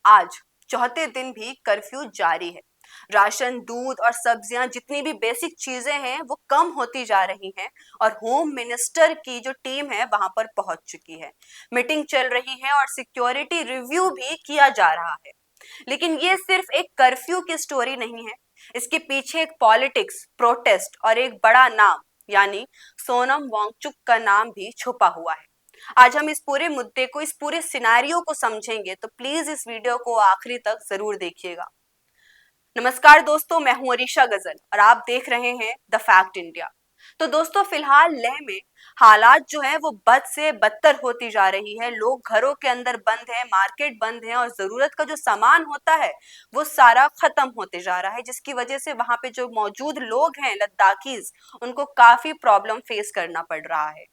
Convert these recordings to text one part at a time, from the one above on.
आज चौथे दिन भी कर्फ्यू जारी है। राशन, दूध और सब्जियां, जितनी भी बेसिक चीजें हैं वो कम होती जा रही हैं और होम मिनिस्टर की जो टीम है वहां पर पहुंच चुकी है। मीटिंग चल रही है और सिक्योरिटी रिव्यू भी किया जा रहा है। लेकिन ये सिर्फ एक कर्फ्यू की स्टोरी नहीं है। इसके पीछे एक पॉलिटिक्स, प्रोटेस्ट और एक बड़ा नाम यानी सोनम वांगचुक का नाम भी छुपा हुआ है। आज हम इस पूरे मुद्दे को, इस पूरे सिनेरियो को समझेंगे, तो प्लीज इस वीडियो को आखिरी तक जरूर देखिएगा। नमस्कार दोस्तों, मैं हूं अरीशा गजल और आप देख रहे हैं द फैक्ट इंडिया। तो दोस्तों, फिलहाल लेह में हालात जो है वो बद से बदतर होती जा रही है। लोग घरों के अंदर बंद हैं, मार्केट बंद है और जरूरत का जो सामान होता है वो सारा खत्म होते जा रहा है, जिसकी वजह से वहां पे जो मौजूद लोग हैं लद्दाखीज, उनको काफी प्रॉब्लम फेस करना पड़ रहा है।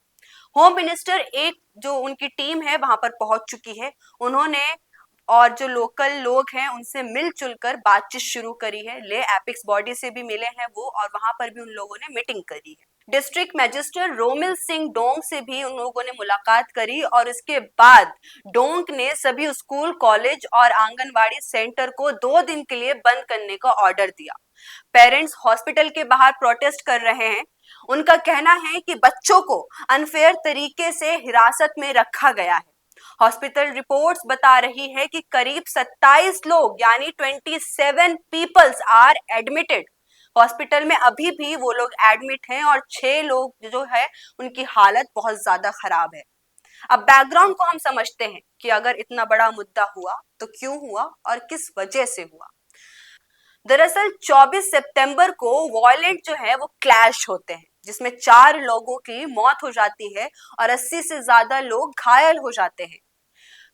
होम मिनिस्टर एक जो उनकी टीम है वहां पर पहुंच चुकी है। उन्होंने और जो लोकल लोग हैं उनसे मिलजुल कर बातचीत शुरू करी है। ले एपिक्स बॉडी से भी मिले हैं वो और वहां पर भी उन लोगों ने मीटिंग करी है। District magistrate Romil Singh Dong से भी उन लोगों ने मुलाकात करी और इसके बाद डोंग ने सभी स्कूल, कॉलेज और आंगनवाड़ी सेंटर को 2 दिन के लिए बंद करने का ऑर्डर दिया। पेरेंट्स हॉस्पिटल के बाहर प्रोटेस्ट कर रहे हैं। उनका कहना है कि बच्चों को अनफेयर तरीके से हिरासत में रखा गया है। हॉस्पिटल रिपोर्ट्स बता रही है कि करीब 27 लोग यानी 27 पीपल्स आर एडमिटेड। हॉस्पिटल में अभी भी वो लोग एडमिट हैं और 6 लोग जो है उनकी हालत बहुत ज्यादा खराब है। अब बैकग्राउंड को हम समझते हैं कि अगर इतना बड़ा मुद्दा हुआ तो क्यों हुआ और किस वजह से हुआ। दरअसल 24 सितंबर को वायलेंट जो है वो क्लैश होते हैं, जिसमें 4 लोगों की मौत हो जाती है और 80 से ज्यादा लोग घायल हो जाते हैं।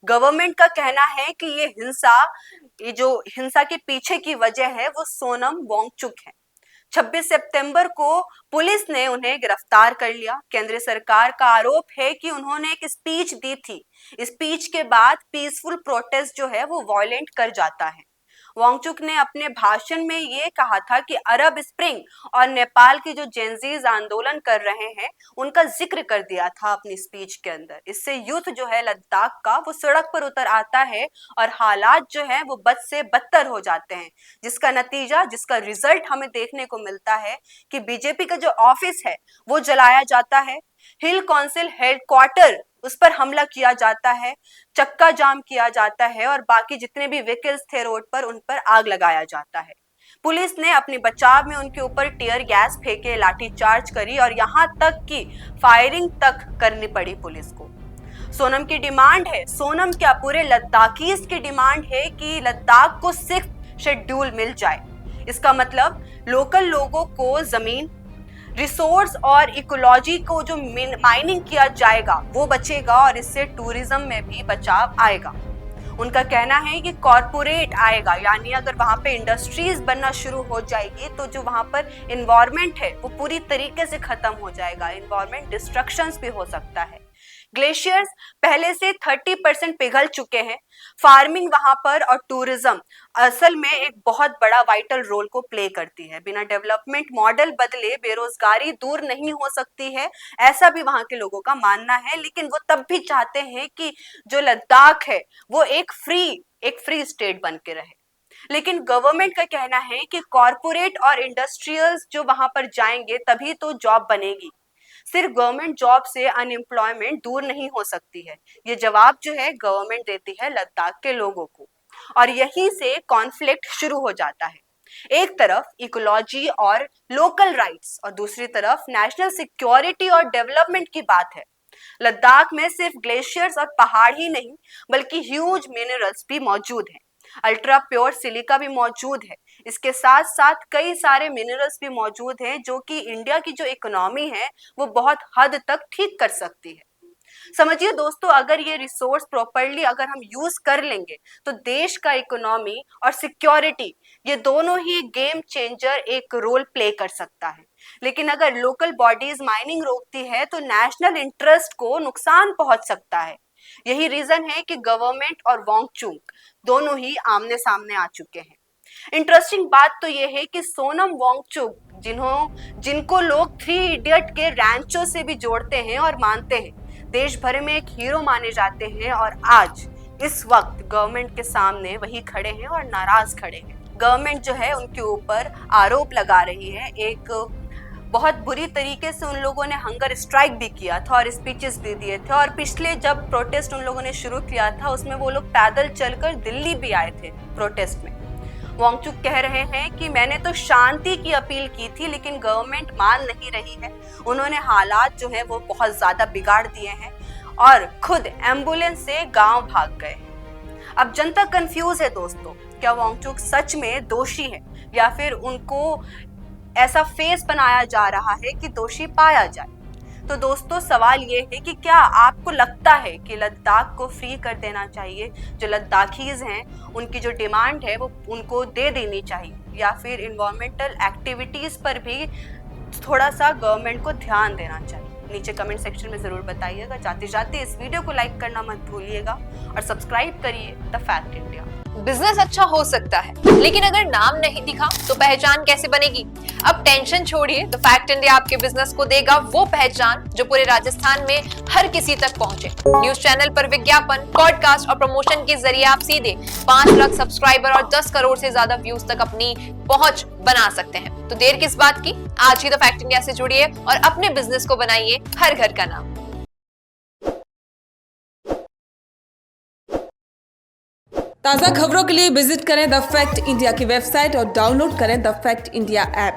गवर्नमेंट का कहना है कि ये जो हिंसा के पीछे की वजह है वो सोनम वांगचुक है। 26 सितंबर को पुलिस ने उन्हें गिरफ्तार कर लिया। केंद्र सरकार का आरोप है कि उन्होंने एक स्पीच दी थी। स्पीच के बाद पीसफुल प्रोटेस्ट जो है वो वायलेंट कर जाता है। वांगचुक ने अपने भाषण में ये कहा था कि अरब स्प्रिंग और नेपाल के जो जेनजीज आंदोलन कर रहे हैं उनका जिक्र कर दिया था अपनी स्पीच के अंदर। इससे यूथ जो है लद्दाख का वो सड़क पर उतर आता है और हालात जो है वो बद से बदतर हो जाते हैं, जिसका नतीजा, जिसका रिजल्ट हमें देखने को मिलता है कि बीजेपी का जो ऑफिस है वो जलाया जाता है। हिल काउंसिल हेडक्वार्टर, उस पर हमला किया जाता है, चक्का जाम किया जाता है और बाकी जितने भी व्हीकल्स थे रोड पर उन पर आग लगाया जाता है। पुलिस ने अपने बचाव में उनके ऊपर टीयर गैस फेंके, लाठीचार्ज करी और यहाँ तक कि फायरिंग तक करनी पड़ी पुलिस को। सोनम की डिमांड है, सोनम क्या पूरे लद्दाखीज की डिमांड है कि लद्दाख को 6th शेड्यूल मिल जाए। इसका मतलब लोकल लोगों को जमीन, रिसोर्स और इकोलॉजी को जो माइनिंग किया जाएगा वो बचेगा और इससे टूरिज्म में भी बचाव आएगा। उनका कहना है कि कॉरपोरेट आएगा, यानी अगर वहां पे इंडस्ट्रीज बनना शुरू हो जाएगी तो जो वहां पर इन्वायरमेंट है वो पूरी तरीके से खत्म हो जाएगा। इन्वायरमेंट डिस्ट्रक्शंस भी हो सकता है। ग्लेशियर्स पहले से 30% पिघल चुके हैं। फार्मिंग वहां पर और टूरिज्म असल में एक बहुत बड़ा वाइटल रोल को प्ले करती है। बिना डेवलपमेंट मॉडल बदले बेरोजगारी दूर नहीं हो सकती है, ऐसा भी वहां के लोगों का मानना है। लेकिन वो तब भी चाहते हैं कि जो लद्दाख है वो एक फ्री स्टेट बन के रहे। लेकिन गवर्नमेंट का कहना है कि कॉरपोरेट और इंडस्ट्रियल्स जो वहां पर जाएंगे तभी तो जॉब बनेगी। सिर्फ गवर्नमेंट जॉब से अनएम्प्लॉयमेंट दूर नहीं हो सकती है, ये जवाब जो है गवर्नमेंट देती है लद्दाख के लोगों को। और यहीं से कॉन्फ्लिक्ट शुरू हो जाता है। एक तरफ इकोलॉजी और लोकल राइट्स और दूसरी तरफ नेशनल सिक्योरिटी और डेवलपमेंट की बात है। लद्दाख में सिर्फ ग्लेशियर्स और पहाड़ ही नहीं बल्कि ह्यूज मिनरल्स भी मौजूद हैं। अल्ट्रा प्योर सिलिका भी मौजूद है। इसके साथ साथ कई सारे मिनरल्स भी मौजूद हैं जो कि इंडिया की जो इकोनॉमी है वो बहुत हद तक ठीक कर सकती है। समझिए दोस्तों, अगर ये रिसोर्स प्रॉपरली अगर हम यूज कर लेंगे तो देश का इकोनॉमी और सिक्योरिटी, ये दोनों ही गेम चेंजर एक रोल प्ले कर सकता है। लेकिन अगर लोकल बॉडीज माइनिंग रोकती है तो नेशनल इंटरेस्ट को नुकसान पहुंच सकता है। यही रीजन है कि गवर्नमेंट और वांगचुक दोनों ही आमने सामने आ चुके हैं। इंटरेस्टिंग बात तो यह है कि सोनम वांगचुक, जिनको लोग 3 इडियट के रैंचो से भी जोड़ते हैं और मानते हैं, देश भर में एक हीरो माने जाते हैं और आज इस वक्त गवर्नमेंट के सामने वही खड़े हैं और नाराज खड़े हैं। गवर्नमेंट जो है उनके ऊपर आरोप लगा रही है, एक बहुत बुरी तरीके से उन लोगों ने हंगर स्ट्राइक भी किया था और स्पीचेस भी दिए थे, और पिछले जब प्रोटेस्ट उन लोगों ने शुरू किया था उसमें वो लोग पैदल चलकर दिल्ली भी आए थे प्रोटेस्ट में। वांगचुक कह रहे हैं कि मैंने तो शांति की अपील की थी लेकिन गवर्नमेंट मान नहीं रही है, उन्होंने हालात जो है वो बहुत ज्यादा बिगाड़ दिए हैं और खुद एम्बुलेंस से गांव भाग गए। अब जनता कंफ्यूज है दोस्तों, क्या वांगचुक सच में दोषी है या फिर उनको ऐसा फेस बनाया जा रहा है कि दोषी पाया जाए। तो दोस्तों सवाल ये है कि क्या आपको लगता है कि लद्दाख को फ्री कर देना चाहिए, जो लद्दाखीज हैं उनकी जो डिमांड है वो उनको दे देनी चाहिए, या फिर इन्वायरमेंटल एक्टिविटीज पर भी थोड़ा सा गवर्नमेंट को ध्यान देना चाहिए? नीचे कमेंट सेक्शन में जरूर बताइएगा। जाते जाते इस वीडियो को लाइक करना मत भूलिएगा और सब्सक्राइब करिए द फैक्ट इंडिया। बिजनेस अच्छा हो सकता है लेकिन अगर नाम नहीं दिखा तो पहचान कैसे बनेगी? अब टेंशन छोड़िए, द फैक्ट इंडिया आपके बिजनेस को देगा वो पहचान जो पूरे राजस्थान में हर किसी तक पहुंचे। न्यूज चैनल पर विज्ञापन, पॉडकास्ट और प्रमोशन के जरिए आप सीधे 5 लाख सब्सक्राइबर और 10 करोड़ से ज्यादा व्यूज तक अपनी पहुंच बना सकते हैं। तो देर किस बात की, आज ही द फैक्ट इंडिया से जुड़िए और अपने बिजनेस को बनाइए हर घर का नाम। ताज़ा खबरों के लिए विजिट करें द फैक्ट इंडिया की वेबसाइट और डाउनलोड करें द फैक्ट इंडिया ऐप।